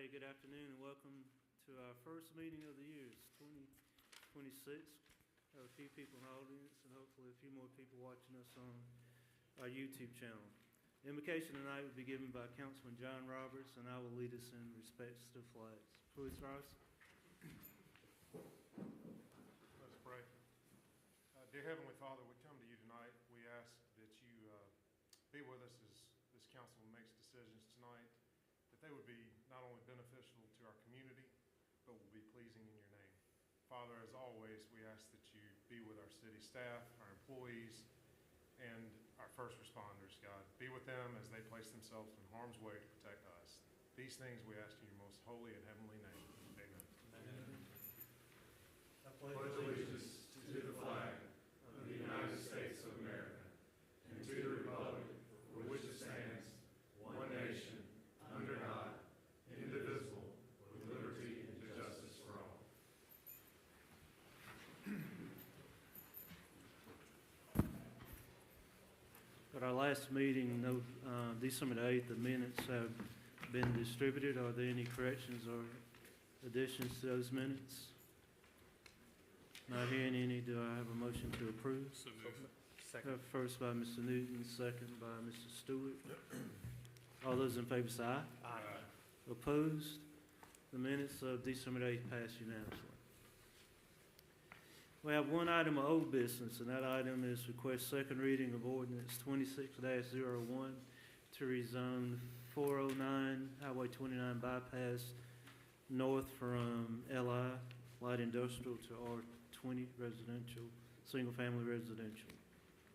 Okay, good afternoon and welcome to our first meeting of the year. It's 2026. Have a few people in the audience and hopefully a few more people watching us on our YouTube channel. The invocation tonight will be given by Councilman John Roberts, and I will lead us in respect to flags. Please rise. Let's pray. Dear Heavenly Father, we come to you tonight. We ask that you be with us as this council makes decisions tonight, that they would be not only beneficial to our community, but will be pleasing in your name. Father, as always, we ask that you be with our city staff, our employees, and our first responders, God. Be with them as they place themselves in harm's way to protect us. These things we ask in your most holy and heavenly name. Amen. Amen. I pledge allegiance to the flag of the United States of America and to the republic for which it stands, one nation, under God, indivisible, with liberty and justice for all. At our last meeting, December the 8th, the minutes have been distributed. Are there any corrections or additions to those minutes? Not hearing any, do I have a motion to approve? So moved. Second. First by Mr. Newton, second by Mr. Stewart. All those in favor say aye. Aye. Opposed? The minutes of December 8th pass unanimously. We have one item of old business, and that item is request second reading of ordinance 26-01 to rezone 409 Highway 29 bypass north from LI light industrial to R20 residential, single-family residential.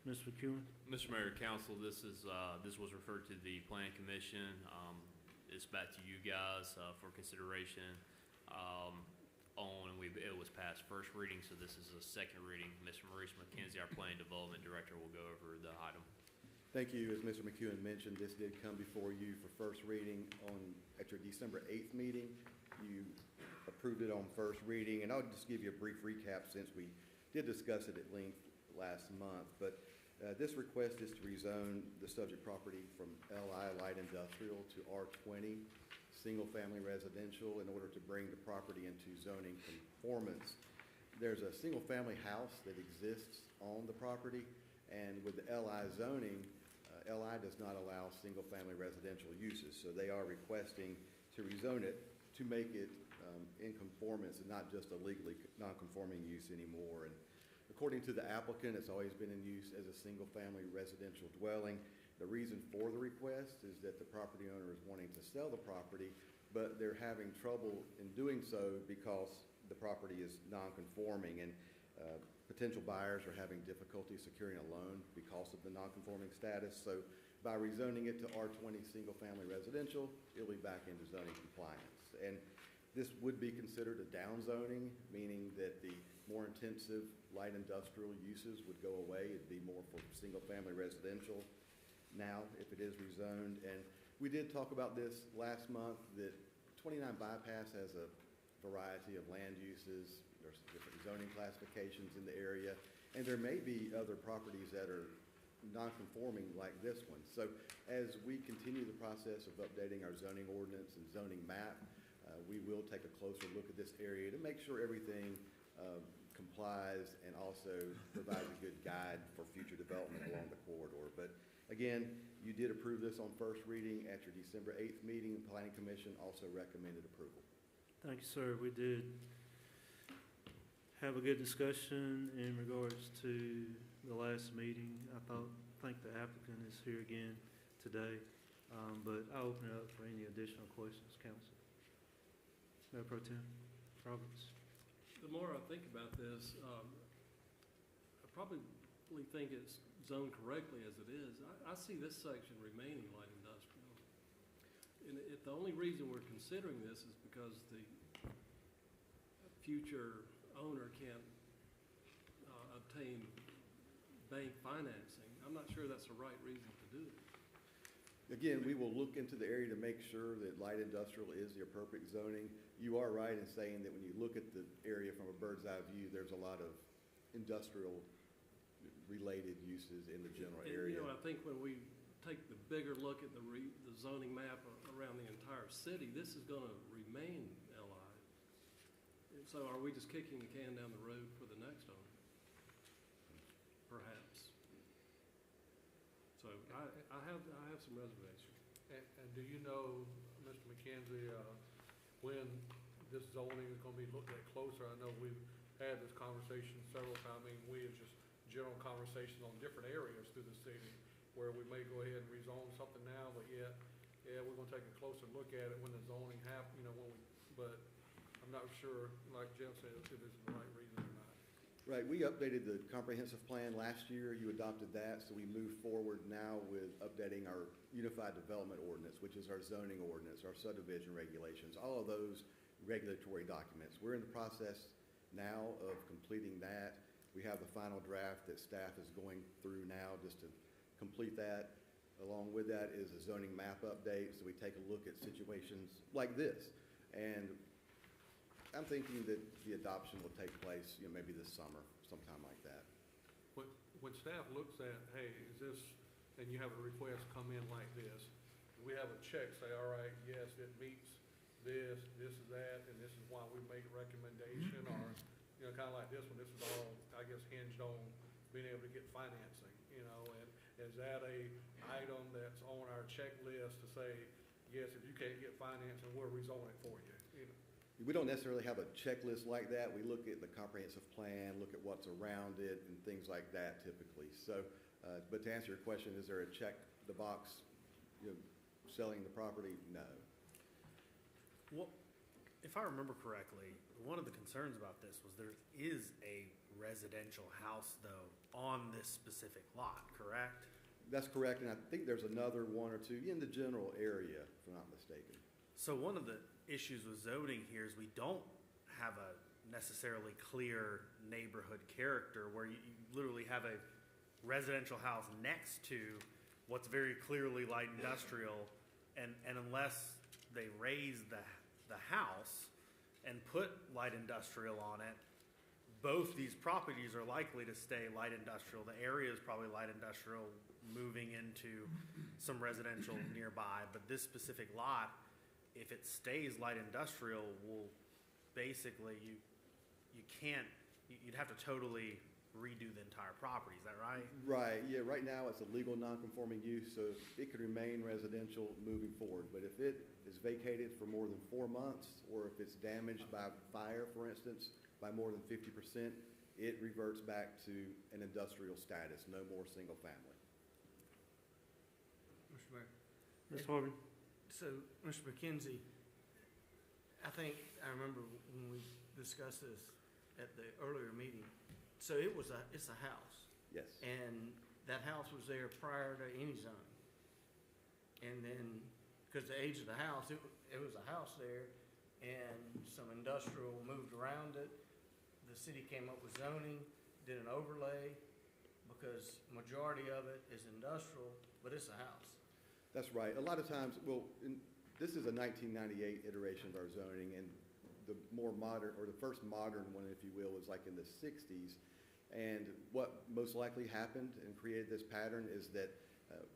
Mr. McEwen? Mr. Mayor, Council, this was referred to the Planning Commission. It's back to you guys for consideration. It was passed first reading, so this is a second reading. Mr. Maurice McKenzie, our Planning Development Director, will go over the item. Thank you. As Mr. McEwen mentioned, this did come before you for first reading at your December 8th meeting. You approved it on first reading, and I'll just give you a brief recap since we did discuss it at length last month. But this request is to rezone the subject property from LI light industrial to R20 single-family residential in order to bring the property into zoning conformance. There's a single-family house that exists on the property, and with the LI zoning, LI does not allow single-family residential uses, so they are requesting to rezone it to make it in conformance and not just a legally non-conforming use anymore. And according to the applicant, it's always been in use as a single-family residential dwelling. The reason for the request is that the property owner is wanting to sell the property, but they're having trouble in doing so because the property is non-conforming, and potential buyers are having difficulty securing a loan because of the non-conforming status. So by rezoning it to R20 single-family residential, it'll be back into zoning compliance. And this would be considered a downzoning, meaning that the more intensive light industrial uses would go away. It'd be more for single-family residential now if it is rezoned. And we did talk about this last month, that 29 bypass has a variety of land uses. There's different zoning classifications in the area, and there may be other properties that are non-conforming like this one. So as we continue the process of updating our zoning ordinance and zoning map, we will take a closer look at this area to make sure everything complies and also provides a good guide for future development along the corridor. But again, you did approve this on first reading at your December 8th meeting. The Planning Commission also recommended approval. Thank you, sir. We did have a good discussion in regards to the last meeting. I think the applicant is here again today, but I'll open it up for any additional questions, Council. Mayor Pro Tem Roberts. The more I think about this, I probably think it's zoned correctly as it is. I see this section remaining light industrial. And the only reason we're considering this is because the future owner can't obtain bank financing. I'm not sure that's the right reason to do it. Again, we will look into the area to make sure that light industrial is the appropriate zoning. You are right in saying that when you look at the area from a bird's eye view, there's a lot of industrial related uses in the general area. You know, I think when we take the bigger look at the zoning map around the entire city, this is gonna remain LI. And so are we just kicking the can down the road for the next owner? Perhaps. So I have some reservations. And do you know, Mr. McKenzie, when this zoning is gonna be looked at closer? I know we've had this conversation several times. I mean, we have just general conversations on different areas through the city where we may go ahead and rezone something now, but yet, yeah, we're gonna take a closer look at it when the zoning but I'm not sure, like Jeff said, if it's the right reason or not. Right, we updated the comprehensive plan last year. You adopted that, so we move forward now with updating our Unified Development Ordinance, which is our zoning ordinance, our subdivision regulations, all of those regulatory documents. We're in the process now of completing that. We have the final draft that staff is going through now just to complete that. Along with that is a zoning map update, so we take a look at situations like this. And I'm thinking that the adoption will take place, maybe this summer, sometime like that. When staff looks at, hey, is this, and you have a request come in like this, we have a check, say, all right, yes, it meets this is that, and this is why we make a recommendation, or, kind of like this one, this is all, I guess, hinged on being able to get financing, and is that a item that's on our checklist to say, yes, if you can't get financing, we'll rezone it for you? We don't necessarily have a checklist like that. We look at the comprehensive plan, look at what's around it, and things like that typically. So, but to answer your question, is there a check the box, selling the property? No. Well, if I remember correctly, one of the concerns about this was there is a residential house, though, on this specific lot, correct? That's correct, and I think there's another one or two in the general area, if I'm not mistaken. So one of the issues with zoning here is we don't have a necessarily clear neighborhood character where you literally have a residential house next to what's very clearly light industrial, and unless they raise the house and put light industrial on it, both these properties are likely to stay light industrial. The area is probably light industrial, moving into some residential nearby, but this specific lot, if it stays light industrial, will basically, you'd have to totally redo the entire property, is that right? Right, yeah, right now it's a legal non-conforming use, so it could remain residential moving forward. But if it is vacated for more than 4 months, or if it's damaged by fire, for instance, by more than 50%, it reverts back to an industrial status, no more single family. Mr. Mayor. Ms. Harvey? So, Mr. McKenzie, I think I remember when we discussed this at the earlier meeting. So it's a house. Yes. And that house was there prior to any zoning. And then, because the age of the house, it was a house there, and some industrial moved around it. The city came up with zoning, did an overlay, because majority of it is industrial, but it's a house. That's right. A lot of times, this is a 1998 iteration of our zoning, and the more modern, or the first modern one, if you will, was like in the 60s. And what most likely happened and created this pattern is that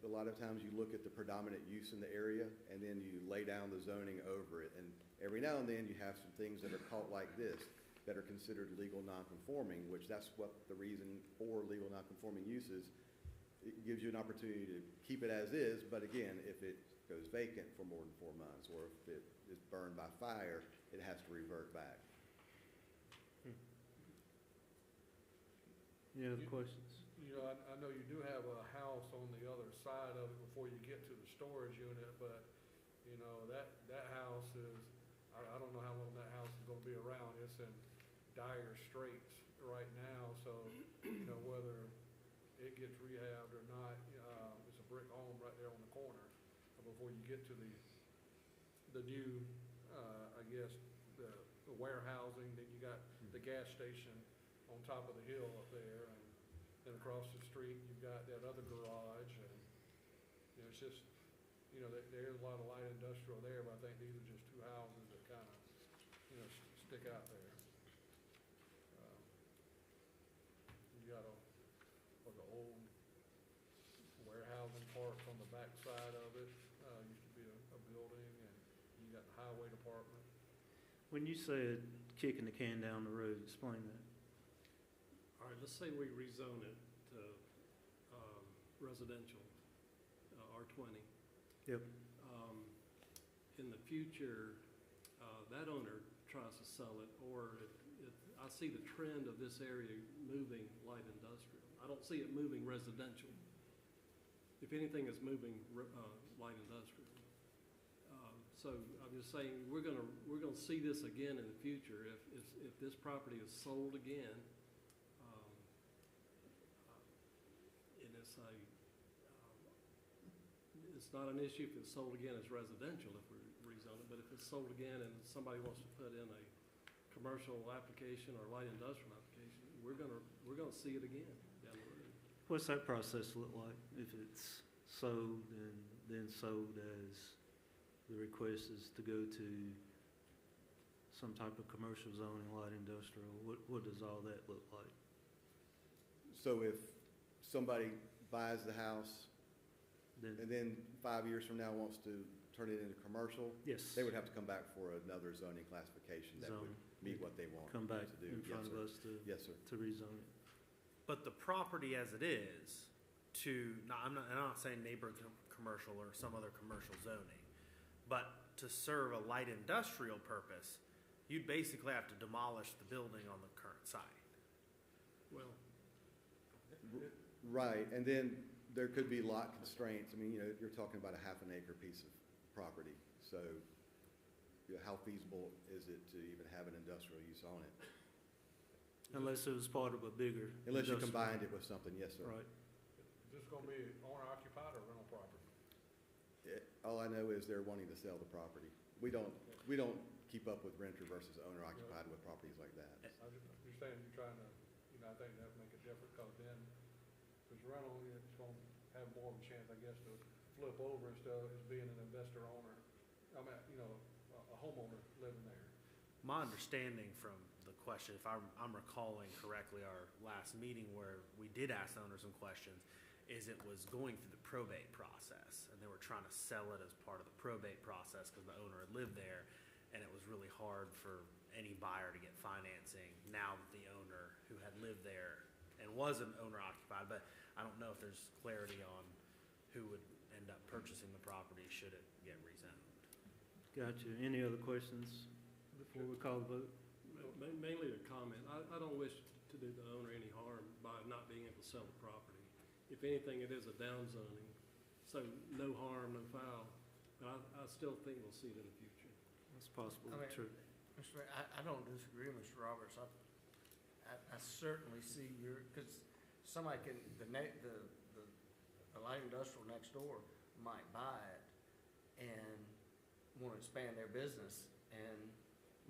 a lot of times you look at the predominant use in the area, and then you lay down the zoning over it. And every now and then you have some things that are caught like this that are considered legal non-conforming, which that's what the reason for legal non-conforming uses. It gives you an opportunity to keep it as is, but again, if it goes vacant for more than 4 months, or if it is burned by fire, it has to revert back. Any other questions? I know you do have a house on the other side of it before you get to the storage unit, but, that house is, I don't know how long that house is gonna be around. It's in dire straits right now, so, whether it gets rehabbed or not, it's a brick home right there on the corner before you get to the new, I guess, the warehousing. Then you got the gas station on top of the hill up there, and then across the street you've got that other garage, and it's just, there's a lot of light industrial there, but I think these are just two houses that kind of, stick out there. You got an old warehousing parks on the back side of it, used to be a building, and you got the highway department. When you said kicking the can down the road, explain that. All right, let's say we rezone it to residential, R20. Yep. In the future, that owner tries to sell it, or if I see the trend of this area moving light industrial. I don't see it moving residential. If anything, it's moving light industrial. So I'm just saying, we're gonna see this again in the future. If this property is sold again, and it's not an issue if it's sold again as residential if we rezone it, but if it's sold again and somebody wants to put in a commercial application or light industrial application, we're gonna see it again down the road. What's that process look like if it's sold and then sold as the request is to go to some type of commercial zoning, light industrial? What does all that look like? So if somebody buys the house Then, and then 5 years from now wants to turn it into commercial, yes, they would have to come back for another zoning classification that would zone, meet what they want come back to do. in Yes, front of sir. us Yes, sir. to rezone it. But the property as it is, I'm not saying neighborhood commercial or some other commercial zoning, but to serve a light industrial purpose, you'd basically have to demolish the building on the current site. Well, Right, and then there could be lot constraints. I mean, you're talking about a half an acre piece of property. So how feasible is it to even have an industrial use on it? Unless it was part of a bigger. Unless you industrial- combined it with something, yes, sir. Right. Is this gonna be owner occupied or rental property? All I know is they're wanting to sell the property. We don't keep up with renter versus owner occupied with properties like that. You're saying you're trying to, I think that'd make it different, because then, if it's rental, it's gonna have more of a chance, I guess, to flip over instead of it being an investor owner. I mean, a homeowner living there. My understanding from the question, if I'm recalling correctly our last meeting where we did ask the owner some questions, is it was going through the probate process, and they were trying to sell it as part of the probate process because the owner had lived there, and it was really hard for any buyer to get financing now that the owner who had lived there and was an owner occupied, but I don't know if there's clarity on who would end up purchasing the property should it get rezoned. Gotcha. Any other questions before we call the vote? mainly a comment. I don't wish to do the owner any harm by not being able to sell the property. If anything, it is a downzoning, so no harm, no foul. But I still think we'll see it in the future. That's possible, I mean, true. Mr. Mayor, I don't disagree, Mr. Roberts. I certainly see because somebody can, the light industrial next door might buy it and want to expand their business and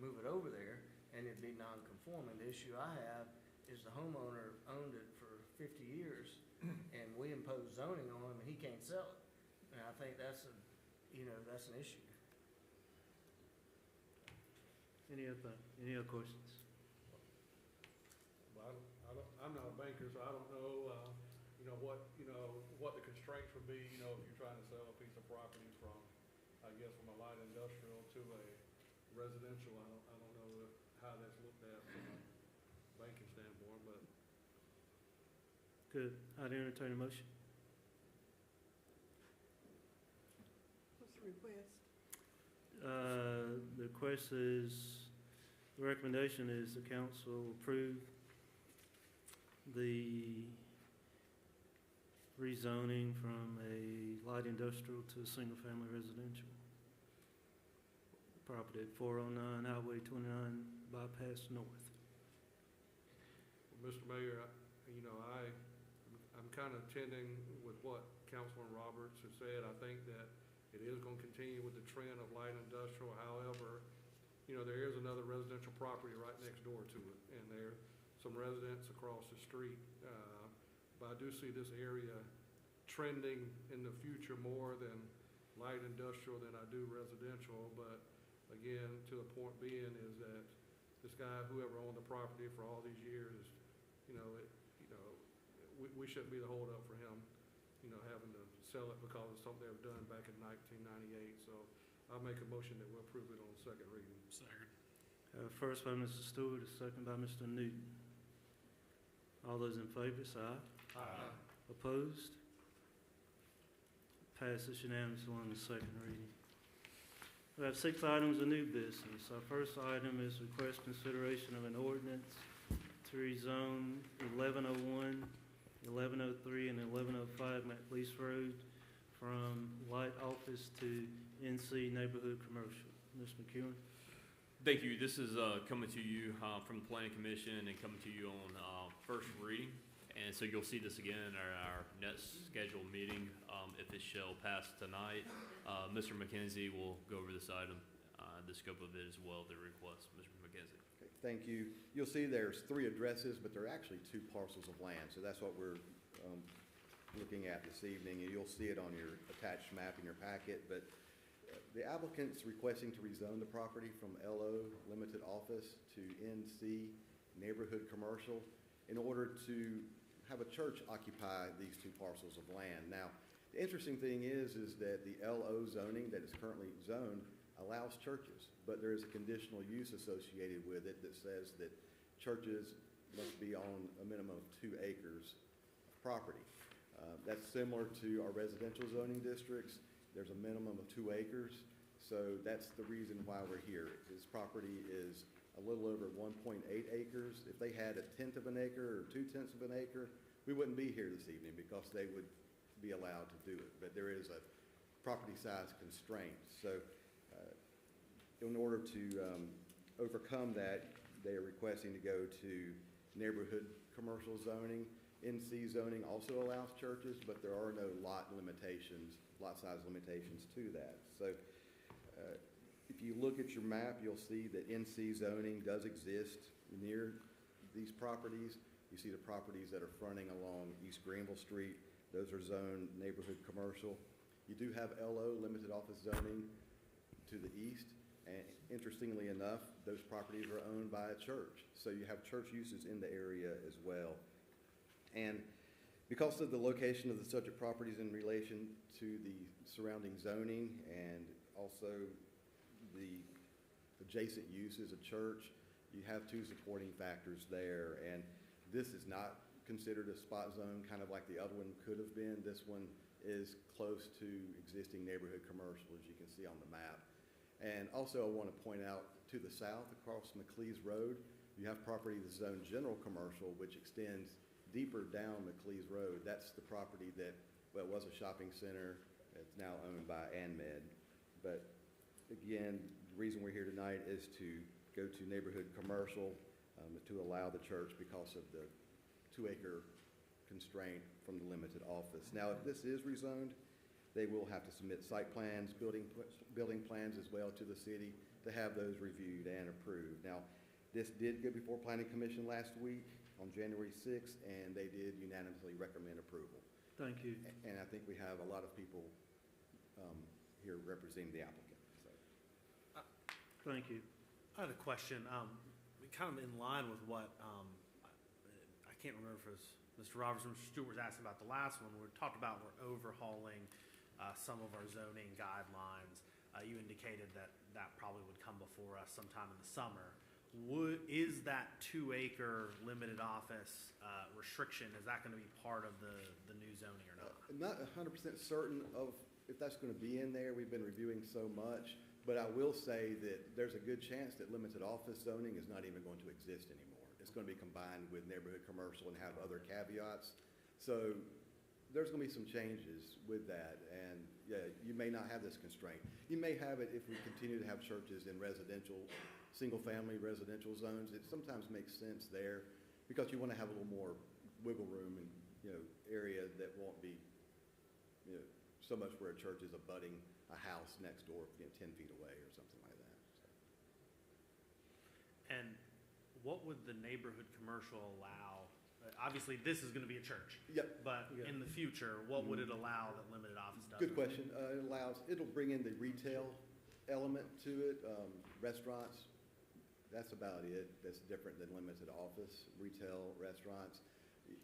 move it over there, and it'd be non-conforming. The issue I have is the homeowner owned it for 50 years, and we impose zoning on him, and he can't sell it. And I think that's an issue. Any other questions? Well, I'm not a banker, so I don't know, what the constraints would be, if you're trying to sell a piece of property from, I guess, from a light industrial to a residential. I don't know how that's looked at from a banking standpoint, but. Good. I'd entertain a motion. What's the request? The request is, the recommendation is the council approve the rezoning from a light industrial to a single-family residential. Property at 409 Highway 29 bypass north. Well, Mr. Mayor, I'm kind of tending with what Councilman Roberts has said. I think that it is going to continue with the trend of light industrial. However, there is another residential property right next door to it, and there are some residents across the street. But I do see this area trending in the future more than light industrial than I do residential. But again, to the point being is that this guy, whoever owned the property for all these years, we shouldn't be the holdup for him. having to sell it because it's something they were done back in 1998. So I'll make a motion that we approve it on second reading. Second. First by Mr. Stewart, a second by Mr. Newton. All those in favor, say aye. Aye. Opposed? Passes unanimously on the second reading. We have 6 items of new business. Our first item is request consideration of an ordinance to rezone 1101, 1103, and 1105 McLeese Road from light office to NC neighborhood commercial. Ms. McEwen? Thank you. This is coming to you from the Planning Commission and coming to you on first reading. And so you'll see this again at our next scheduled meeting if it shall pass tonight. Mr. McKenzie will go over this item, the scope of it as well, the request. Mr. McKenzie. Okay, thank you. You'll see there's 3 addresses, but they're actually 2 parcels of land. So that's what we're looking at this evening, and you'll see it on your attached map in your packet. But the applicant's requesting to rezone the property from LO Limited Office to NC Neighborhood Commercial in order to have a church occupy these 2 parcels of land. Now, the interesting thing is that the LO zoning that is currently zoned allows churches, but there is a conditional use associated with it that says that churches must be on a minimum of 2 acres of property. That's similar to our residential zoning districts. There's a minimum of 2 acres, so that's the reason why we're here. This property is a little over 1.8 acres. If they had 1/10 of an acre or 2/10 of an acre, we wouldn't be here this evening because they would be allowed to do it. But there is a property size constraint. So in order to overcome that, they are requesting to go to neighborhood commercial zoning. NC zoning also allows churches, but there are no lot size limitations to that. So if you look at your map, you'll see that NC zoning does exist near these properties. You see the properties that are fronting along East Greenville Street. Those are zoned neighborhood commercial. You do have LO limited office zoning to the east. And interestingly enough, those properties are owned by a church. So you have church uses in the area as well. And because of the location of the subject properties in relation to the surrounding zoning and also the adjacent use as a church, you have 2 supporting factors there. And this is not considered a spot zone, kind of like the other one could have been. This one is close to existing neighborhood commercial, as you can see on the map. And also I want to point out to the south across McLeese Road, you have property that's zoned general commercial, which extends deeper down McLeese Road. That's the property that, well, was a shopping center. It's now owned by AnMed. But again, the reason we're here tonight is to go to neighborhood commercial to allow the church because of the 2-acre constraint from the limited office. Now, if this is rezoned, they will have to submit site plans, building plans as well to the city to have those reviewed and approved. Now, this did go before Planning Commission last week on January 6th, and they did unanimously recommend approval. Thank you. And I think we have a lot of people here representing the applicant. So. Thank you. I had a question, kind of in line with what, I can't remember if it was Mr. Roberts or Mr. Stewart was asking about the last one. We talked about we're overhauling some of our zoning guidelines. You indicated that that probably would come before us sometime in the summer. Is that 2-acre limited office restriction, is that going to be part of the new zoning or not? Not 100% certain of if that's going to be in there. We've been reviewing so much, but I will say that there's a good chance that limited office zoning is not even going to exist anymore. It's going to be combined with neighborhood commercial and have other caveats. So there's going to be some changes with that, and yeah, you may not have this constraint. You may have it if we continue to have churches in residential, single-family residential zones. It sometimes makes sense there because you want to have a little more wiggle room and area that won't be so much where a church is abutting a house next door 10 feet away or something like that. So. And what would the neighborhood commercial allow? Obviously, this is going to be a church. Yep. But in the future, what would it allow that limited office doesn't? Good question. It'll bring in the retail element to it, restaurants. That's about it. That's different than limited office, retail, restaurants.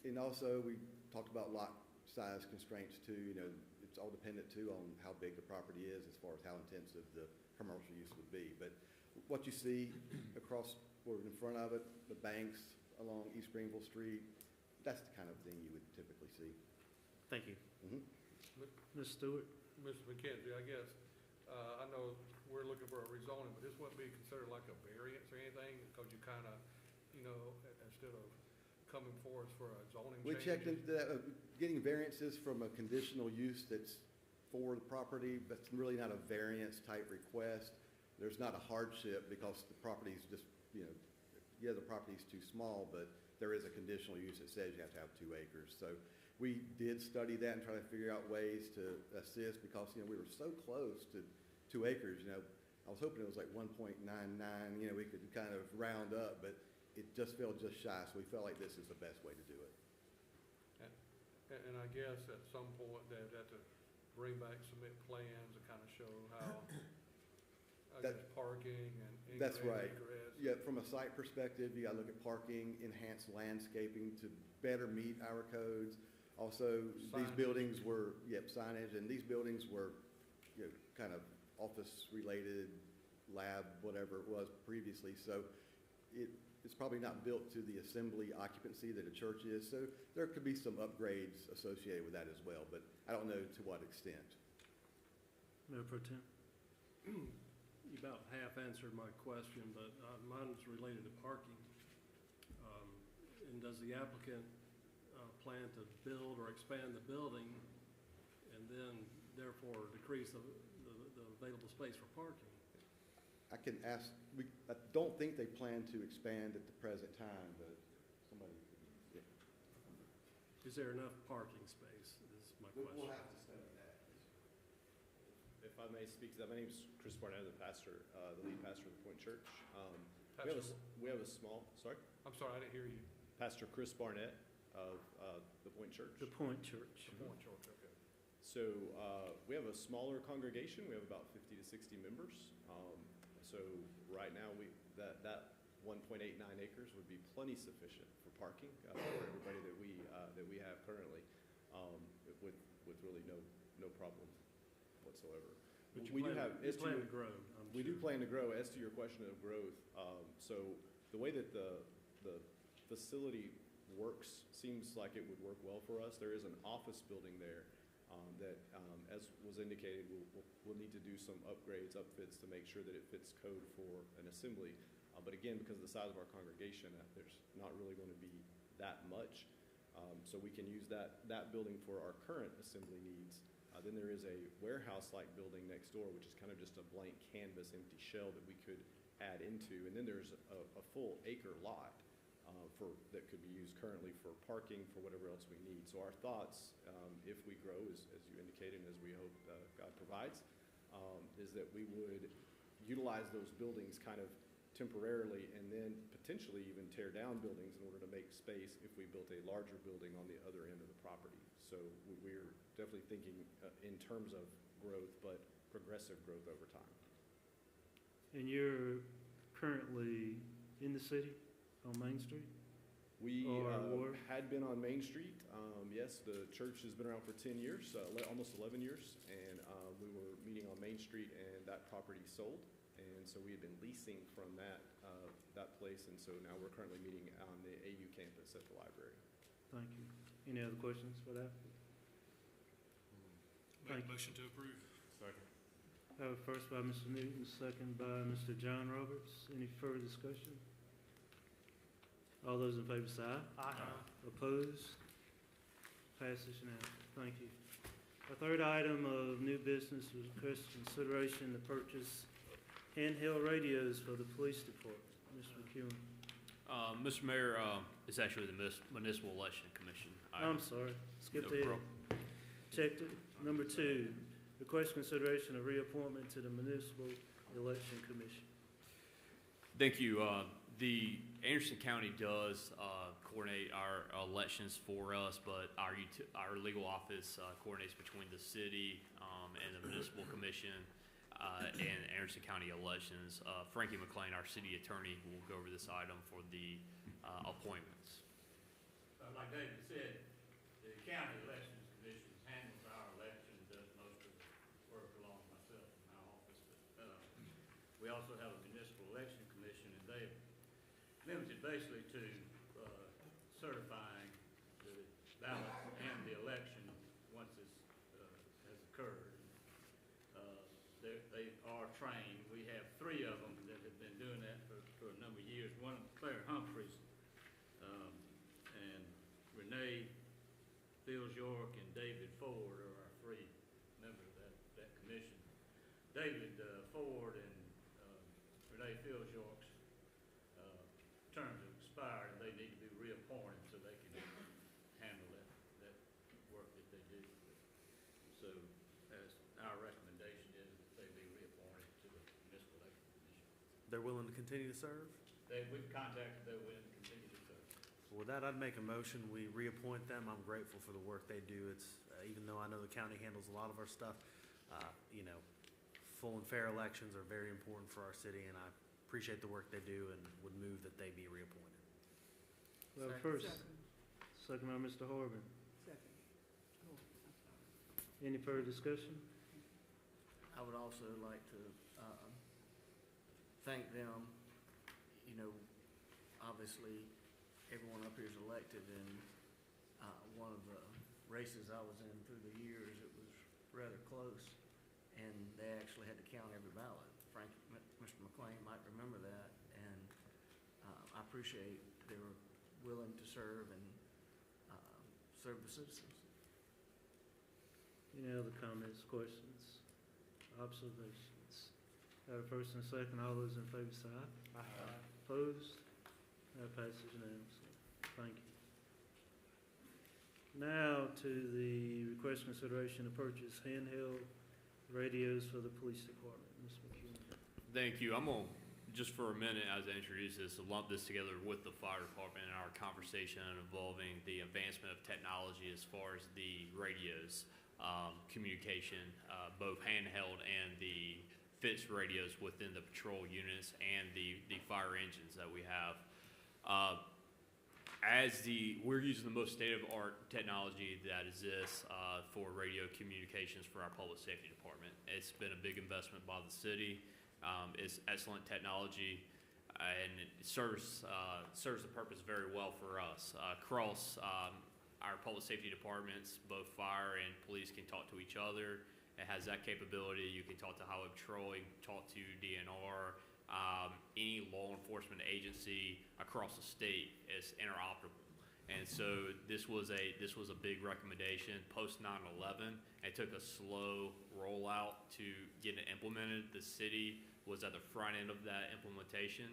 And also, we talked about lot size constraints too, you know, it's all dependent too on how big the property is as far as how intensive the commercial use would be. But what you see across, or in front of it, the banks along East Greenville Street, that's the kind of thing you would typically see. Thank you. Ms. Stewart? Mr. McKenzie, I guess, I know we're looking for a rezoning, but this wouldn't be considered like a variance or anything, because you kind of, you know, instead of coming for us for a zoning change. We checked into that, getting variances from a conditional use that's for the property, but it's really not a variance type request. There's not a hardship because the property's just, you know, yeah, the property's too small, but there is a conditional use that says you have to have 2 acres. So we did study that and try to figure out ways to assist because, you know, we were so close to 2 acres, you know. I was hoping it was like 1.99, you know, we could kind of round up, but it just felt just shy, so we felt like this is the best way to do it. And I guess at some point they'd have to bring back, submit plans to kind of show how, I guess, parking and That's ingress, right. egress. Yeah, from a site perspective, you gotta look at parking, enhanced landscaping to better meet our codes. Also, these Signage. buildings were, signage, and these buildings were, you know, kind of office-related, lab, whatever it was previously. So it's probably not built to the assembly occupancy that a church is. So there could be some upgrades associated with that as well, but I don't know to what extent. Mayor Pro Tem? You about half answered my question, but mine is related to parking. And does the applicant plan to build or expand the building and then therefore decrease the available space for parking? I can ask, I don't think they plan to expand at the present time, but somebody, yeah. Is there enough parking space, is my question. We'll have to study that. If I may speak to that, my name is Chris Barnett, the pastor, the lead pastor of the Point Church. We have a small, sorry? I'm sorry, I didn't hear you. Pastor Chris Barnett of the Point Church. The Point Church. Point Church, okay. So we have a smaller congregation. We have about 50 to 60 members. So right now, that 1.89 acres would be plenty sufficient for parking for everybody that we have currently, with really no problem whatsoever. But we do plan to grow, we do plan to grow. As to your question of growth, so the way that the facility works seems like it would work well for us. There is an office building there that, as was indicated, we'll need to do some upgrades, upfits to make sure that it fits code for an assembly. But again, because of the size of our congregation, there's not really going to be that much. So we can use that building for our current assembly needs. Then there is a warehouse-like building next door, which is kind of just a blank canvas, empty shell that we could add into. And then there's a full acre lot that could be used currently for parking, for whatever else we need. So our thoughts, if we grow, as you indicated, and as we hope God provides, is that we would utilize those buildings kind of temporarily and then potentially even tear down buildings in order to make space if we built a larger building on the other end of the property. So we're definitely thinking in terms of growth, but progressive growth over time. And you're currently in the city on Main Street? We Or had been on Main Street. Yes, the church has been around for 10 years, almost 11 years, and we were meeting on Main Street, and that property sold. And so we had been leasing from that place, and so now we're currently meeting on the AU campus at the library. Thank you. Any other questions for that? Make a motion to approve. Second. I have a first by Mr. Newton, second by Mr. John Roberts. Any further discussion? All those in favor say aye. Aye. Opposed? Passes unanimously. Thank you. Our third item of new business was request consideration to purchase handheld radios for the police department. Mr. McEwen. Mr. Mayor, it's actually the Municipal Election Commission. I'm sorry, skipped No ahead. problem. Checked it. Number 2, request consideration of reappointment to the Municipal Election Commission. Thank you. The Anderson County does coordinate our elections for us, but our legal office coordinates between the city and the Municipal Commission and Anderson County elections. Frankie McLean, our city attorney, will go over this item for the appointments. Like David said, the county elections commission We also have a municipal election commission, and they're limited basically to certifying the ballot and the election once it's has occurred. They are trained. We have 3 of them that have been doing that for a number of years. One, Claire Humphreys, and Renee Fields York, and David Ford are our 3 members of that commission. David Ford and Renee Fields York's terms have expired, and they need to be reappointed so they can handle that work that they do. So, as our recommendation is that they be reappointed to the municipal election commission. They're willing to continue to serve? We've contacted, they're willing to continue to serve. With that, I'd make a motion, we reappoint them. I'm grateful for the work they do. It's, even though I know the county handles a lot of our stuff, you know, full and fair elections are very important for our city, and I appreciate the work they do and would move that they be reappointed. Well, Second. first, second by Mr. Horvath. Second. Oh, I'm sorry. Any further discussion? I would also like to thank them. You know, obviously, everyone up here is elected, and one of the races I was in through the years, it was rather close, and they actually had to count every ballot. Mr. McLean might remember that, and I appreciate they were willing to serve and serve the citizens. Any other comments, questions, observations? Got a first and a second. All those in favor say aye. Opposed? That passes unanimously. Thank you. Now to the request consideration to purchase handheld radios for the police department. Mr. McKeon. Thank you. I'm going to, just for a minute as I introduce this, lump this together with the fire department and our conversation involving the advancement of technology as far as the radios, communication, both handheld and the fixed radios within the patrol units and the fire engines that we have. We're using the most state-of-the-art technology that exists for radio communications for our public safety department. It's been a big investment by the city. It's excellent technology, and it serves the purpose very well for us. Across our public safety departments, both fire and police can talk to each other. It has that capability. You can talk to Highway Patrol, you can talk to DNR, any law enforcement agency across the state is interoperable. And so this was a big recommendation post 9/11. It took a slow rollout to get it implemented. The city was at the front end of that implementation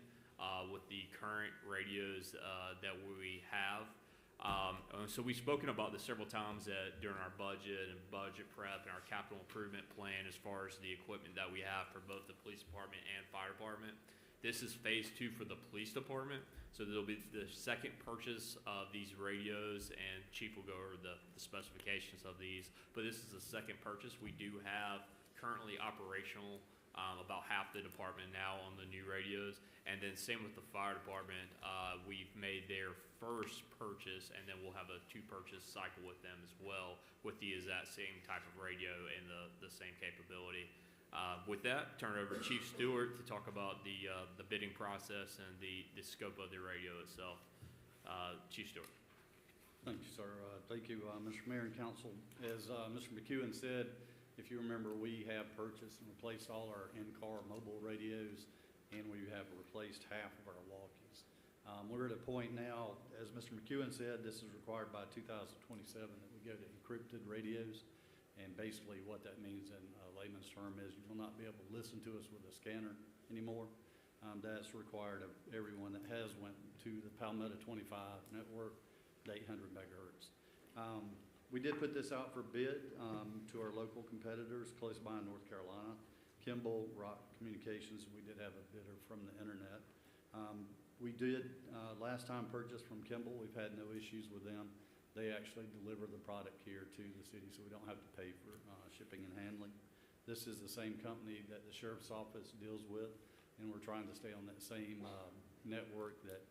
with the current radios that we have. So we've spoken about this several times during our budget and budget prep and our capital improvement plan as far as the equipment that we have for both the police department and fire department. This is phase 2 for the police department. So there'll be the second purchase of these radios, and Chief will go over the specifications of these. But this is the second purchase. We do have currently operational about half the department now on the new radios. And then same with the fire department. We've made their first purchase, and then we'll have a 2-purchase cycle with them as well with the exact same type of radio and the same capability. With that, turn it over to Chief Stewart to talk about the bidding process and the scope of the radio itself. Chief Stewart. Thank you, sir. Thank you, Mr. Mayor and Council. As Mr. McEwen said, if you remember, we have purchased and replaced all our in-car mobile radios, and we have replaced half of our walkies. We're at a point now, as Mr. McEwen said, this is required by 2027 that we go to encrypted radios. And basically what that means in layman's term is you will not be able to listen to us with a scanner anymore. That's required of everyone that has went to the Palmetto 25 network, at 800 megahertz. We did put this out for bid to our local competitors close by in North Carolina. Kimball, Rock Communications, we did have a bidder from the internet. We did last time purchase from Kimball. We've had no issues with them. They actually deliver the product here to the city, so we don't have to pay for shipping and handling. This is the same company that the sheriff's office deals with, and we're trying to stay on that same network. That,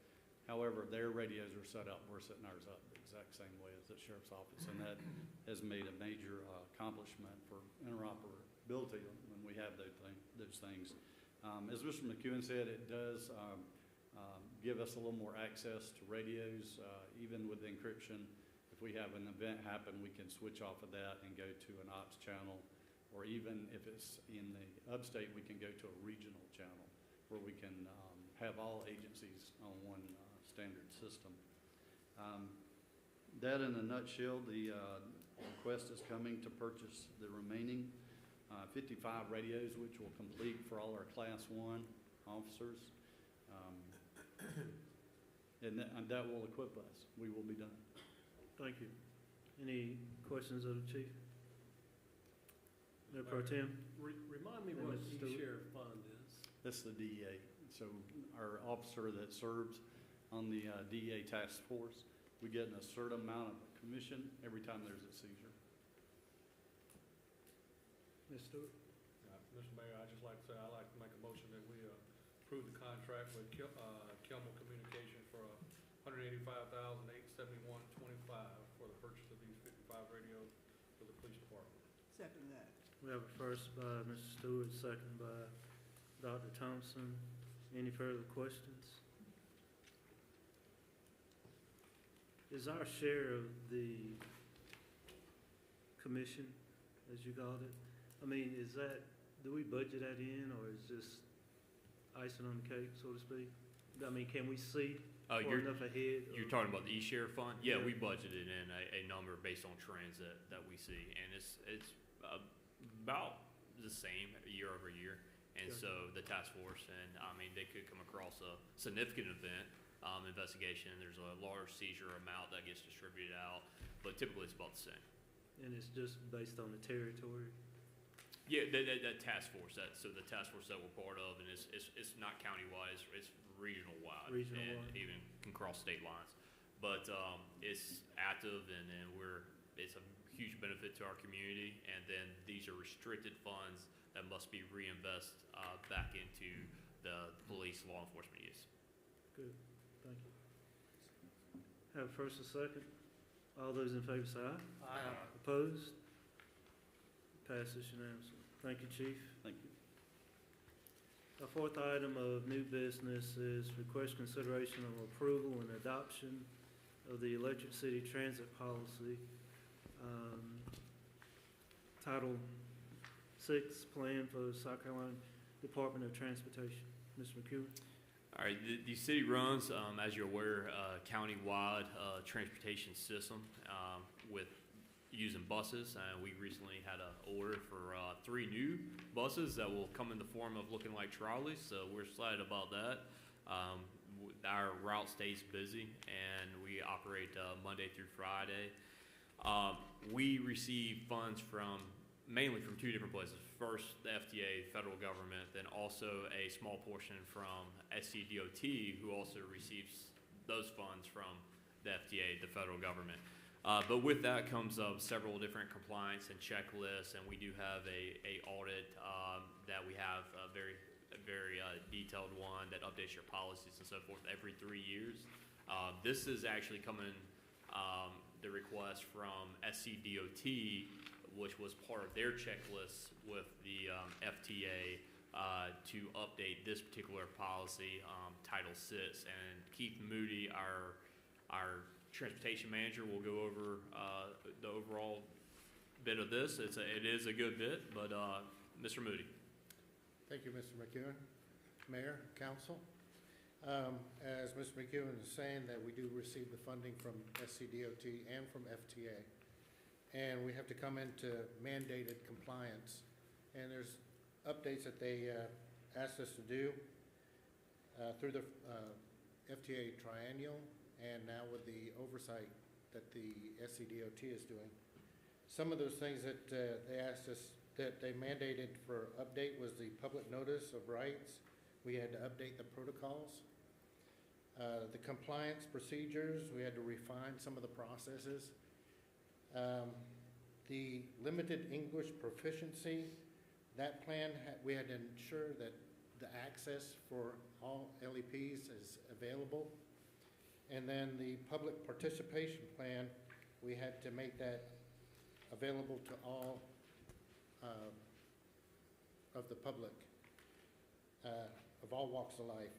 however, their radios are set up, we're setting ours up the exact same way as the sheriff's office, and that has made a major accomplishment for interoperability when we have those things. As Mr. McEwen said, it does give us a little more access to radios, even with the encryption. If we have an event happen, we can switch off of that and go to an ops channel, or even if it's in the upstate, we can go to a regional channel where we can have all agencies on one standard system. That in a nutshell, the request is coming to purchase the remaining 55 radios, which will complete for all our Class 1 officers. And that will equip us. We will be done. Thank you. Any questions of the chief? Mayor Pro Tem? Remind me And what Mr. Stewart? E-Share fund is. That's the DEA. So our officer that serves on the DEA task force, we get a certain amount of commission every time there's a seizure. Ms. Stewart? Mr. Mayor, I'd just like to say, I'd like to make a motion that we approve the contract with Kilmer Communication for $185,871.25 for the purchase of these 55 radios for the police department. Second that. We have a first by Mr. Stewart, second by Dr. Thompson. Any further questions? Is our share of the commission, as you called it, I mean, is that, do we budget that in, or is this icing on the cake, so to speak? I mean, can we see far enough ahead? You're talking about the E-Share fund? Yeah, Yeah. we budgeted in a number based on trends that we see, and it's about the same year over year. And Okay. so the task force, and I mean, they could come across a significant event, investigation, there's a large seizure amount that gets distributed out, but typically it's about the same. And it's just based on the territory? Yeah, that task force, so the task force that we're part of, and it's not county-wide, it's regional-wide. Regional-wide. And even can cross state lines. But, it's active, and it's a huge benefit to our community, and then these are restricted funds that must be reinvested, back into the police law enforcement use. Good, thank you. Have a first and second. All those in favor say aye. Aye. Opposed? Passes unanimously. Thank you, Chief. Thank you. Our fourth item of new business is request consideration of approval and adoption of the Electric City Transit Policy, Title VI Plan for South Carolina Department of Transportation. Mr. McEwen? All right, the city runs, as you're aware, a countywide transportation system with using buses. We recently had an order for 3 new buses that will come in the form of looking like trolleys, so we're excited about that. Our route stays busy, and we operate Monday through Friday. We receive funds mainly from 2 different places. First, the FTA, federal government, then also a small portion from SCDOT, who also receives those funds from the FTA, the federal government. But with that comes several different compliance and checklists, and we do have a audit that we have a very detailed one that updates your policies and so forth every 3 years. This is actually coming, the request from SCDOT, which was part of their checklist with the FTA to update this particular policy, Title VI. And Keith Moody, our transportation manager, will go over the overall bit of this. It is a good bit, but Mr. Moody. Thank you, Mr. McEwen. Mayor, council. As Mr. McEwen is saying, that we do receive the funding from SCDOT and from FTA. And we have to come into mandated compliance. And there's updates that they asked us to do through the FTA triennial, and now with the oversight that the SCDOT is doing. Some of those things that they asked us, that they mandated for update, was the public notice of rights. We had to update the protocols. The compliance procedures, we had to refine some of the processes. The limited English proficiency, that plan, we had to ensure that the access for all LEPs is available. And then the public participation plan, we had to make that available to all of the public. of all walks of life.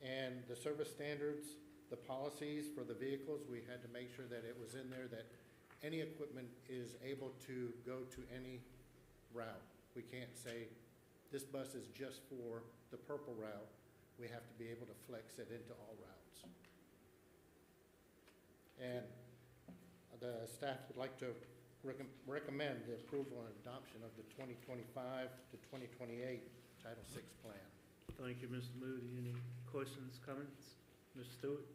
And the service standards, the policies for the vehicles, we had to make sure that it was in there that any equipment is able to go to any route. We can't say, this bus is just for the purple route. We have to be able to flex it into all routes. And the staff would like to recommend the approval and adoption of the 2025 to 2028 Title VI plan. Thank you, Mr. Moody. Any questions, comments? Mr. Stewart?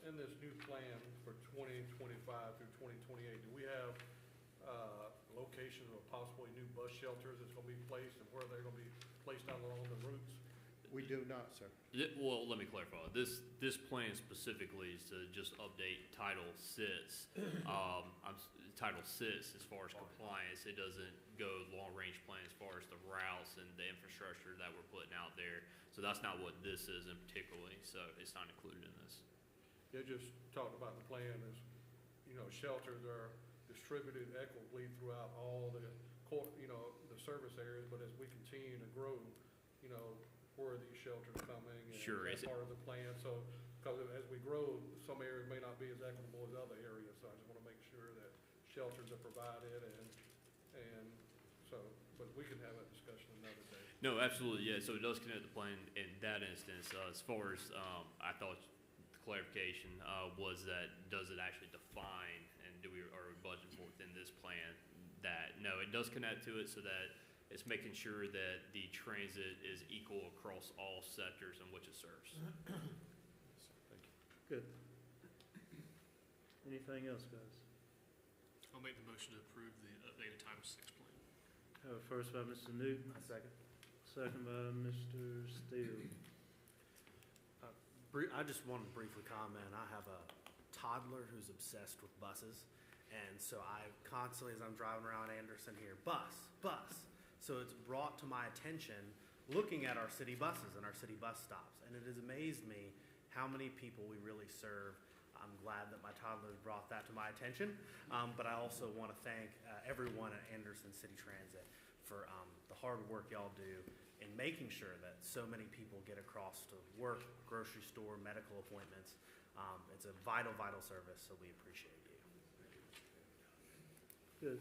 In this new plan for 2025 through 2028, do we have locations of possibly new bus shelters that's going to be placed and where they're going to be placed out along the routes? We do not, sir. Well, let me clarify. This plan specifically is to just update Title VI. Title VI as far as compliance. It doesn't go long-range plan as far as the routes and the infrastructure that we're putting out there. So that's not what this is in particularly. So it's not included in this. You just talked about the plan as, shelters are distributed equitably throughout all the, the service areas, but as we continue to grow, where are these shelters coming? And Sure. Is that part of the plan? So, because as we grow, some areas may not be as equitable as other areas, so I just want to make sure that shelters are provided and so, but we can have that discussion another day. No, absolutely, yeah. So it does connect the plan in that instance. As far as I thought the clarification was that does it actually define and are we budgeting for within this plan that no, it does connect to it so that it's making sure that the transit is equal across all sectors in which it serves. Thank you. Good. Anything else, guys? I'll make the motion to approve the updated Title VI plan. Have a first by Mr. Newton, Second. second by Mr. Steele. I just want to briefly comment. I have a toddler who's obsessed with buses. And so I constantly, as I'm driving around Anderson here, bus. So it's brought to my attention looking at our city buses and our city bus stops. And it has amazed me how many people we really serve. I'm glad that my toddler brought that to my attention. But I also want to thank everyone at Anderson City Transit for the hard work y'all do in making sure that so many people get across to work, grocery store, medical appointments. It's a vital, vital service, so we appreciate you. Good.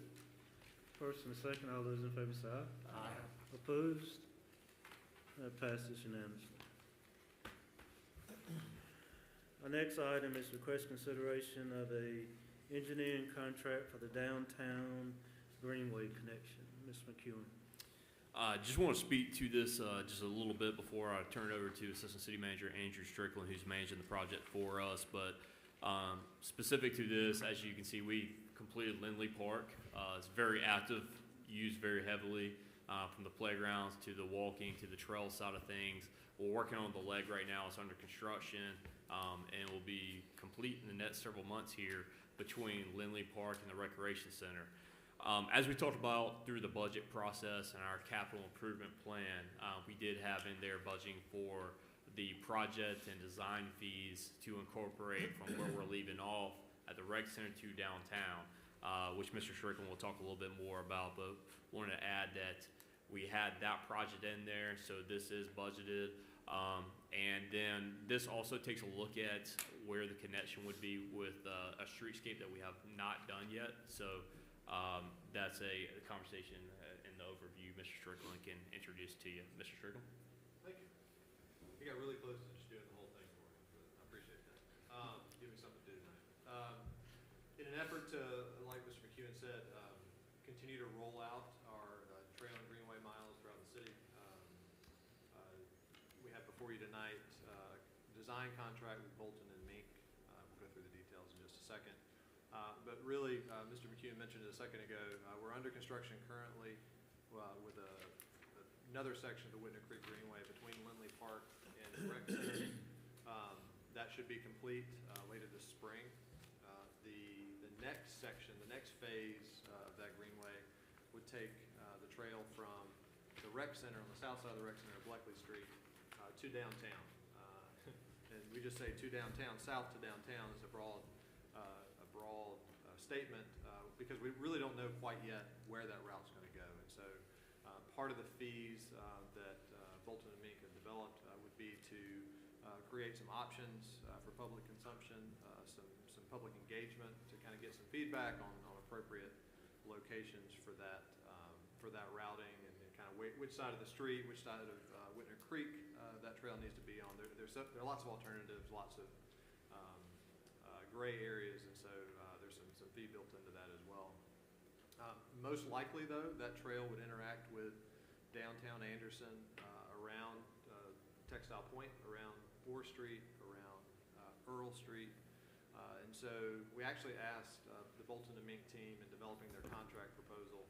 First and second, all those in favor say aye. Aye. Opposed? That passes unanimously. Our next item is request consideration of a engineering contract for the downtown Greenway connection. Ms. McEwen. Just want to speak to this just a little bit before I turn it over to Assistant City Manager Andrew Strickland, who's managing the project for us. But specific to this, as you can see, we completed Lindley Park. It's very active, used very heavily from the playgrounds to the walking to the trail side of things. We're working on the leg right now. It's under construction and will be complete in the next several months here between Lindley Park and the Recreation Center. As we talked about through the budget process and our capital improvement plan, we did have in there budgeting for the project and design fees to incorporate from where we're leaving off at the rec center to downtown, which Mr. Strickland will talk a little bit more about, but wanted to add that we had that project in there, so this is budgeted. And then this also takes a look at where the connection would be with a streetscape that we have not done yet. So that's a conversation in the overview Mr. Strickland can introduce to you. Mr. Strickland? Thank you. You got really close to just doing the whole thing for me, but I appreciate that. Give me something to do tonight. In an effort to, like Mr. McEwen said, continue to roll out our trail and greenway miles throughout the city, we have before you tonight design contract with Bolton and Mink. We'll go through the details in just a second. But really, Mr. McEwen mentioned it a second ago, we're under construction currently with another section of the Whitney Creek Greenway between Lindley Park and the Rec Center. That should be complete later this spring. The next section, the next phase of that greenway would take the trail from the Rec Center on the south side of the Rec Center of Bleckley Street to downtown. And we just say to downtown. South to downtown is a broad statement because we really don't know quite yet where that route's going to go. And so part of the fees that Bolton and Mink have developed would be to create some options for public consumption, some public engagement to kind of get some feedback on appropriate locations for that routing and kind of which side of the street, which side of Whitner Creek that trail needs to be on. There are lots of alternatives, lots of gray areas, and so there's some fee built into that as well. Most likely, though, that trail would interact with downtown Anderson, around Textile Point, around 4th Street, around Earl Street. And so we actually asked the Bolton and Mink team in developing their contract proposal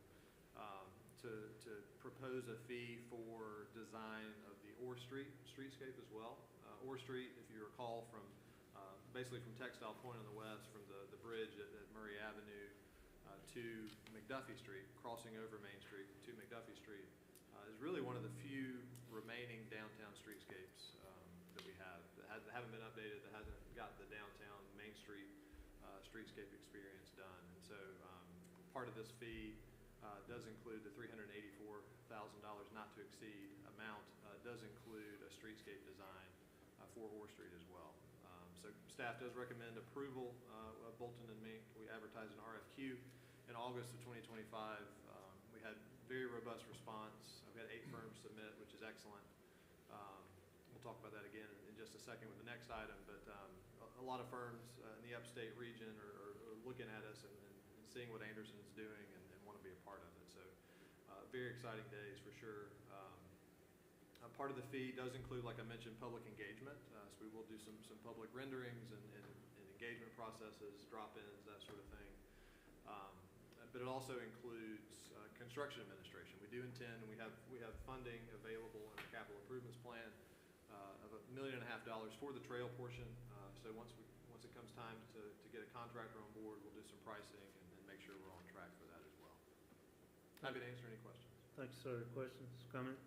to propose a fee for design of the Orr Street streetscape as well. Orr Street, if you recall, from basically from Textile Point on the west, from the bridge at Murray Avenue to McDuffie Street, crossing over Main Street to McDuffie Street, is really one of the few remaining downtown streetscapes that we have that haven't been updated, that hasn't got the downtown Main Street streetscape experience done. And so part of this fee does include the $384,000 not to exceed amount, does include a streetscape design for Orr Street as well. So staff does recommend approval of Bolton and Mink. We advertised an RFQ in August of 2025. We had very robust response. We had 8 firms submit, which is excellent. We'll talk about that again in just a second with the next item, but a lot of firms in the upstate region are looking at us and seeing what Anderson's doing and want to be a part of it. So very exciting days for sure. Part of the fee does include, like I mentioned, public engagement. So we will do some public renderings and engagement processes, drop-ins, that sort of thing. But it also includes construction administration. We do intend, and we have funding available in our capital improvements plan of $1.5 million for the trail portion. So once it comes time to get a contractor on board, we'll do some pricing and make sure we're on track for that as well. Happy to answer any questions. Thank you, sir. Questions, comments?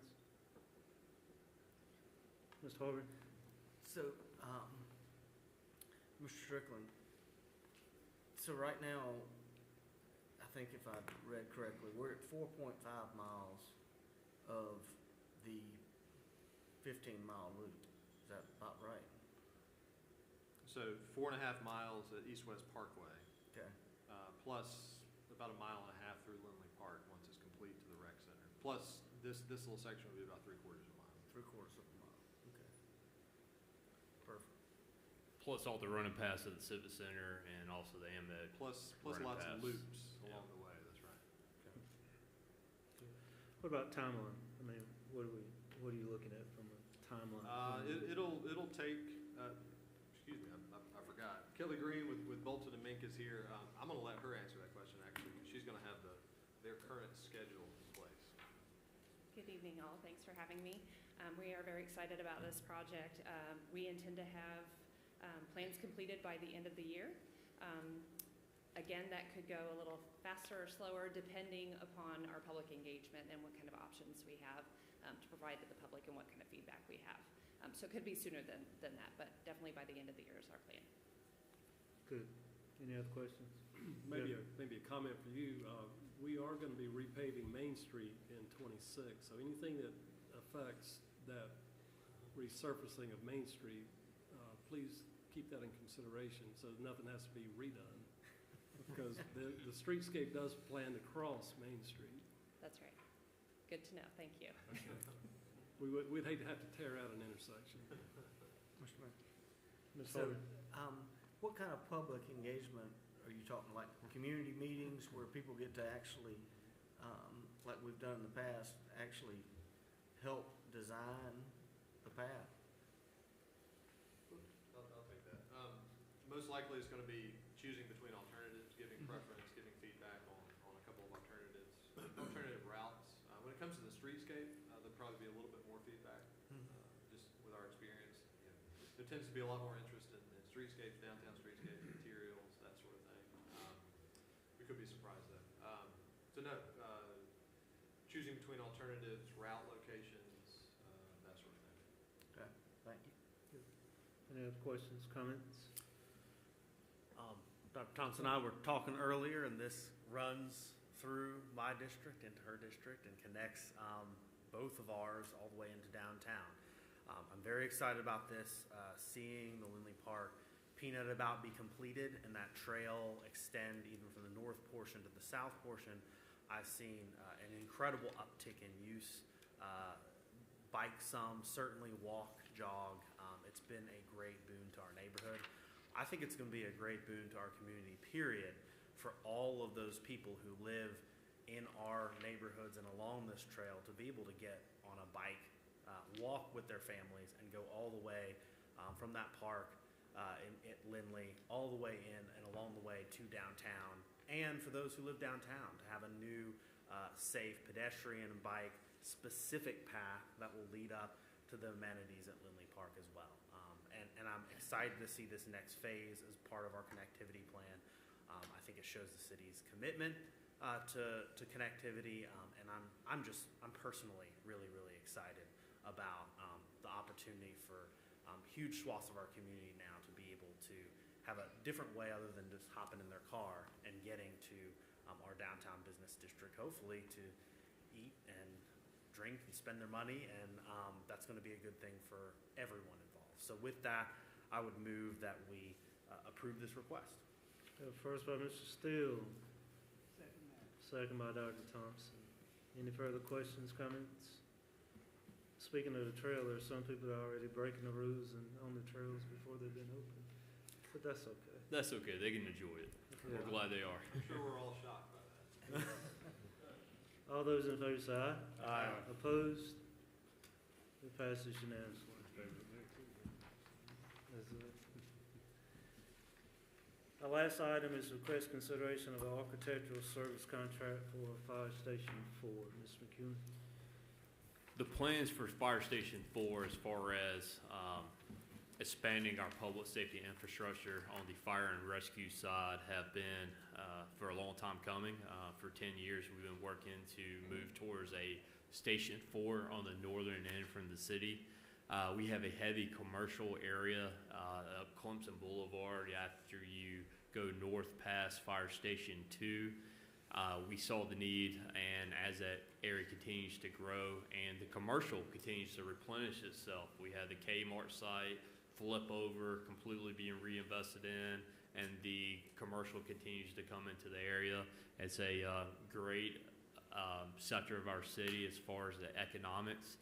Mr. Harvey? So, Mr. Strickland, so right now, I think if I read correctly, we're at 4.5 miles of the 15-mile route. Is that about right? So 4.5 miles at East-West Parkway. Okay. Plus about 1.5 miles through Lindley Park once it's complete to the rec center. Plus this little section will be about 3/4 of a mile. 3/4 of a mile. Okay. Perfect. Plus all the running past at the Civic Center and also the AMED. Plus lots of loops along the way. That's right. Okay. What about timeline? I mean, what are you looking at from a timeline? It'll take. Excuse me, I forgot. Kelly Green with Bolton and Mink is here. I'm going to let her answer that question actually. She's going to have their current schedule in place. Good evening, all. Thanks for having me. We are very excited about this project. We intend to have plans completed by the end of the year. Again, that could go a little faster or slower depending upon our public engagement and what kind of options we have to provide to the public and what kind of feedback we have. So it could be sooner than that, but definitely by the end of the year is our plan. Good. Any other questions? Maybe a comment for you. We are going to be repaving Main Street in '26, so anything that affects that resurfacing of Main Street, please keep that in consideration so nothing has to be redone. Because the streetscape does plan to cross Main Street. That's right. Good to know. Thank you. We'd hate to have to tear out an intersection. Mr. Mayor. Ms. So, Harvey? what kind of public engagement are you talking, like community meetings where people get to actually, like we've done in the past, actually help design the path? I'll take that. Most likely it's going to be choosing between alternatives, giving preference, giving feedback on a couple of alternative routes. When it comes to the streetscape, there'll probably be a little bit more feedback. Just with our experience, there tends to be a lot more interest in streetscapes, downtown streetscapes, materials, that sort of thing. We could be surprised though. So no, choosing between alternatives, route locations, that sort of thing. Okay, thank you. Any other questions, comments? Dr. Thompson and I were talking earlier, and this runs through my district into her district and connects both of ours all the way into downtown. I'm very excited about this, seeing the Lindley Park Peanut About be completed and that trail extend even from the north portion to the south portion. I've seen an incredible uptick in use, bike some, certainly walk, jog. It's been a great boon to our neighborhood. I think it's going to be a great boon to our community, period, for all of those people who live in our neighborhoods and along this trail to be able to get on a bike, walk with their families, and go all the way from that park at Lindley, all the way in and along the way to downtown. And for those who live downtown, to have a new, safe pedestrian and bike specific path that will lead up to the amenities at Lindley Park as well. And I'm excited to see this next phase as part of our connectivity plan. I think it shows the city's commitment to connectivity, and I'm personally really, really excited about the opportunity for huge swaths of our community now to be able to have a different way other than just hopping in their car and getting to our downtown business district, hopefully to eat and drink and spend their money, and that's going to be a good thing for everyone involved. So with that, I would move that we approve this request. First by Mr. Steele, second by Dr. Thompson. Any further questions, comments? Speaking of the trail, there are some people that are already breaking the rules and on the trails before they've been opened, but that's okay. That's okay. They can enjoy it. Yeah. We're glad they are. I'm sure we're all shocked by that. All those in favor say aye. Aye. Opposed? It passes unanimously. That's it. Our last item is request consideration of an architectural service contract for Fire Station 4. Ms. McEwen? The plans for Fire Station 4, as far as expanding our public safety infrastructure on the fire and rescue side, have been for a long time coming. For 10 years, we've been working to move towards a Station 4 on the northern end from the city. We have a heavy commercial area up Clemson Boulevard after you go north past Fire Station 2. We saw the need, and as that area continues to grow and the commercial continues to replenish itself, we had the Kmart site flip over, completely being reinvested in, and the commercial continues to come into the area. It's a great sector of our city as far as the economics.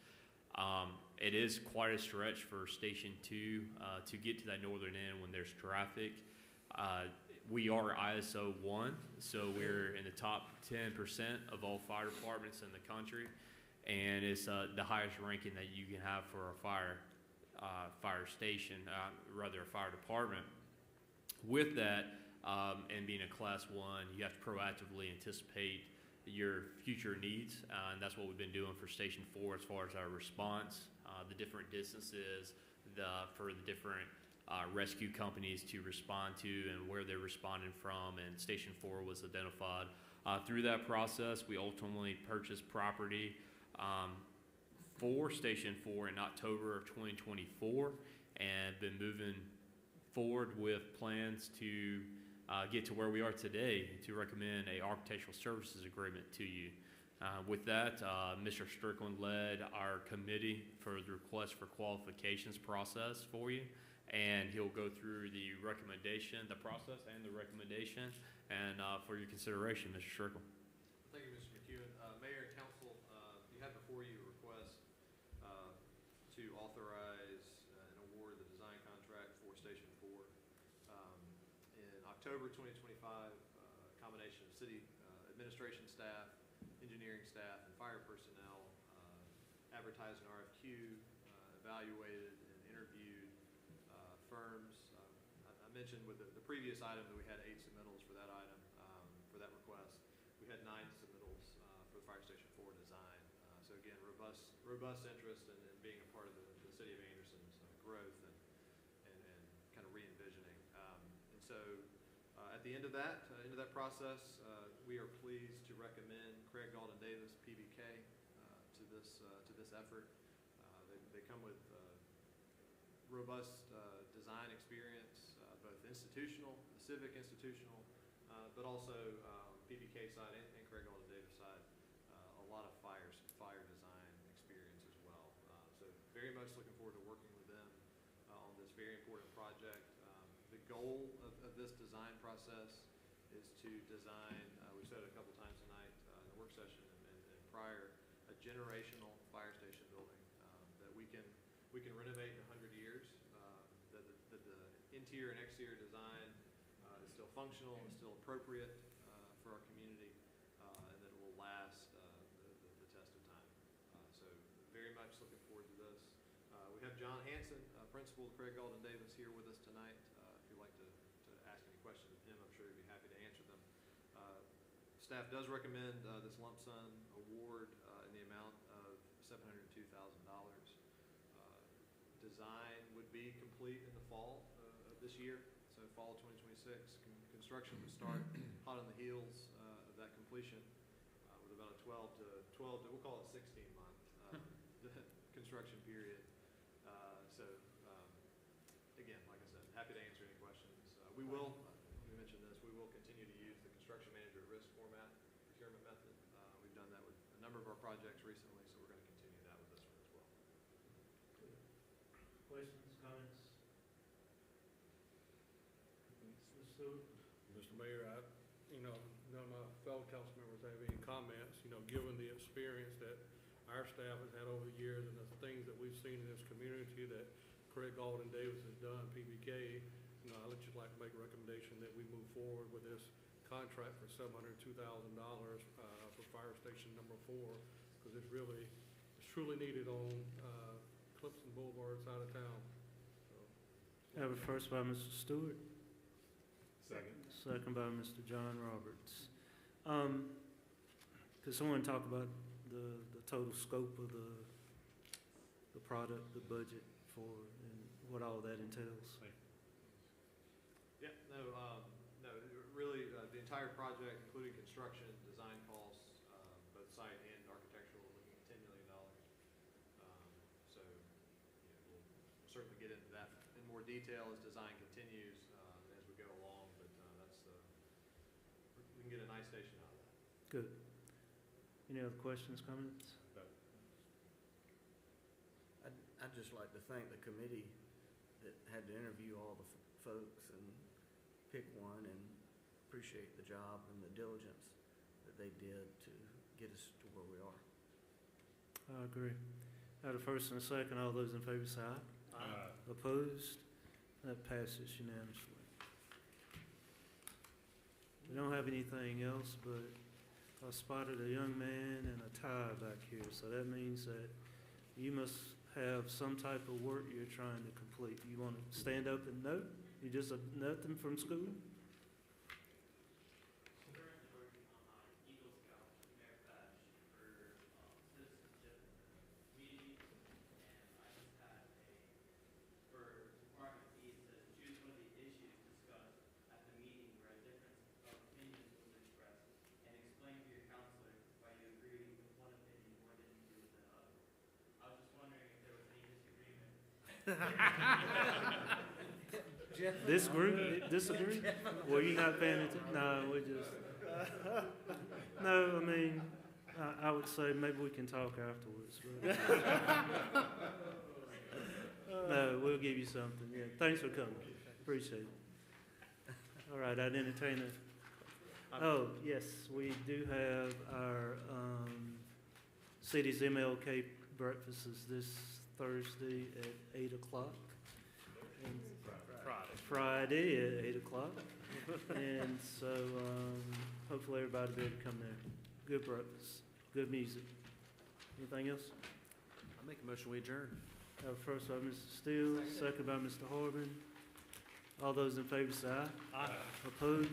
It is quite a stretch for Station 2 to get to that northern end when there's traffic. We are ISO 1, so we're in the top 10% of all fire departments in the country, and it's the highest ranking that you can have for a fire station, rather a fire department. With that, and being a Class 1, you have to proactively anticipate your future needs, and that's what we've been doing for Station 4 as far as our response, the different distances, for the different rescue companies to respond to and where they're responding from, and Station 4 was identified. Through that process, we ultimately purchased property for Station 4 in October of 2024, and been moving forward with plans to get to where we are today, to recommend a architectural services agreement to you. With that, Mr. Strickland led our committee for the request for qualifications process for you, and he'll go through the recommendation, the process and the recommendation, and for your consideration, Mr. Strickland. Thank you, Mr. McEwen. Mayor and council, you have before you a request to authorize and award the design contract for Station 4. In October 2025, a combination of city administration staff, engineering staff, and fire personnel advertised an RFQ, evaluated and interviewed firms. I mentioned with the previous item that we had 8 submittals for that item, for that request. We had 9 submittals for the Fire Station 4 design. So again, robust interest in being a part of the city of Anderson's growth and kind of re-envisioning. And so at the end of that process, we are pleased to recommend Craig Dalton Davis, PBK, to this effort. They come with robust design experience, both institutional, the civic institutional, but also PBK side and Craig Dalton Davis side, a lot of fire design experience very much looking forward to working with them on this very important project. The goal of this design process is to design, we've said it a couple times tonight in the work session and prior, a generational fire station building that we can renovate in 100 years, that the interior and exterior design is still functional, is still appropriate for our community, and that it will last the test of time. So very much looking forward to this. We have John Hanson, principal of Craig Alden Davis, here with us tonight. If you'd like to ask any questions of him, I'm sure he'd be happy to answer them. Staff does recommend this lump sum award in the amount of $702,000. Design would be complete in the fall of this year, so fall of 2026. Construction would start hot on the heels of that completion with about a 12 to we'll call it 16-month construction period. So again, like I said, happy to answer any questions. We will, let me mention this, we will continue to use the construction manager at risk format procurement method. We've done that with a number of our projects recently, so we're going to continue that with this one as well. Questions, comments? Mr. Stewart? Mr. Mayor, none of my fellow council members have any comments, given the experience that our staff has had over the years and the things that we've seen in this community that Craig Alden Davis has done, PBK, I'd just like to make a recommendation that we move forward with this contract for $702,000 for fire station number 4, because it's truly needed on Clemson Boulevard side of town. So, Have a first by Mr. Stewart. Second. Second by Mr. John Roberts. Could someone talk about the total scope of the product, the budget for, and what all that entails? Yeah, really, the entire project, including construction, design costs, both site and architectural, looking at $10 million. So, we'll certainly get into that in more detail as design continues as we go along, but we can get a nice station out of that. Good. Any other questions, comments? I'd just like to thank the committee that had to interview all the folks and pick one, and appreciate the job and the diligence that they did to get us to where we are. I agree. Had a first and a second. All those in favor say aye. Aye. Opposed? That passes unanimously. We don't have anything else, but I spotted a young man in a tie back here, so that means that you must have some type of work you're trying to complete. You want to stand up and note? You just nothing from school? Currently working on Eagle Scout merit badge for citizenship meetings, and I just had for department B, it says choose one of the issues discussed at the meeting where a difference of opinions was expressed, and explain to your counselor why you agree with one opinion more than you do with another. I was just wondering if there was any disagreement. This group disagree? Well, you're not paying attention? No, we just, no, I mean, I would say maybe we can talk afterwards. But no, we'll give you something, yeah. Thanks for coming. Appreciate it. All right, I'd entertain a, oh, yes, we do have our city's MLK breakfast is this Thursday at 8 o'clock. And Friday at 8 o'clock. And so hopefully everybody will be able to come there. Good breakfast, good music. Anything else? I make a motion we adjourn. Have a first by Mr. Steele, second by Mr. Horvan. All those in favor say aye. Aye. Opposed?